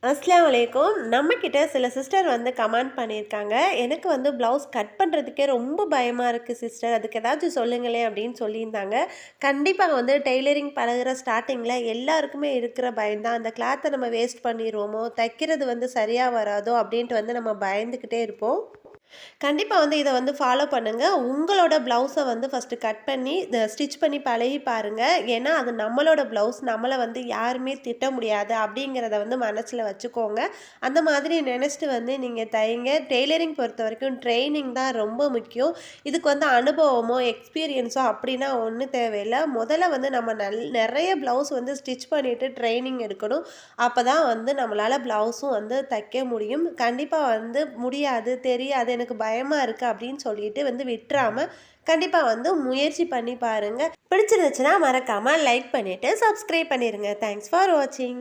அஸ்ஸலாமு அலைக்கும். நம்மக்கிட்ட சில சிஸ்டர் வந்து கமெண்ட் பண்ணியிருக்காங்க. எனக்கு வந்து ப்ளவுஸ் கட் பண்ணுறதுக்கே ரொம்ப பயமாக இருக்குது சிஸ்டர். அதுக்கு ஏதாச்சும் சொல்லுங்களேன் அப்படின்னு சொல்லியிருந்தாங்க. கண்டிப்பாக வந்து டெய்லரிங் பழகுற ஸ்டார்ட்டிங்கில் எல்லாருக்குமே இருக்கிற பயம் தான். அந்த கிளாத்தை நம்ம வேஸ்ட் பண்ணிடுவோமோ, தைக்கிறது வந்து சரியாக வராதோ அப்படின்ட்டு வந்து நம்ம பயந்துக்கிட்டே இருப்போம். கண்டிப்பா வந்து இத வந்து ஃபாலோ பண்ணுங்க. உங்களோட ப்ளவுஸ வந்து ஃபர்ஸ்ட்டு கட் பண்ணி, ஸ்டிச் பண்ணி பழகி பாருங்க. ஏன்னா, அது நம்மளோட ப்ளவுஸ். நம்மள வந்து யாருமே திட்ட முடியாது அப்படிங்கிறத வந்து மனசுல வச்சுக்கோங்க. அந்த மாதிரி நெனச்சுட்டு வந்து நீங்க தைங்க. டெய்லரிங் பொறுத்தவரைக்கும் ட்ரெய்னிங் தான் ரொம்ப முக்கியம். இதுக்கு வந்து அனுபவமோ, எக்ஸ்பீரியன்ஸோ அப்படின்னா ஒண்ணும் தேவையில்ல. முதல்ல வந்து நம்ம நெறைய ப்ளவுஸ் வந்து ஸ்டிச் பண்ணிட்டு ட்ரெய்னிங் எடுக்கணும். அப்பதான் வந்து நம்மளால ப்ளவுஸும் வந்து தைக்க முடியும். கண்டிப்பா வந்து முடியாது, தெரியாது, எனக்கு பயமா இருக்கு அப்படின்னு சொல்லிட்டு வந்து விட்டுறாம, கண்டிப்பா வந்து முயற்சி பண்ணி பாருங்க. பிடிச்சிருந்துச்சுன்னா மறக்காம லைக் பண்ணிட்டு சப்ஸ்கிரைப் பண்ணிருங்க. தேங்க்ஸ் ஃபார் வாட்சிங்.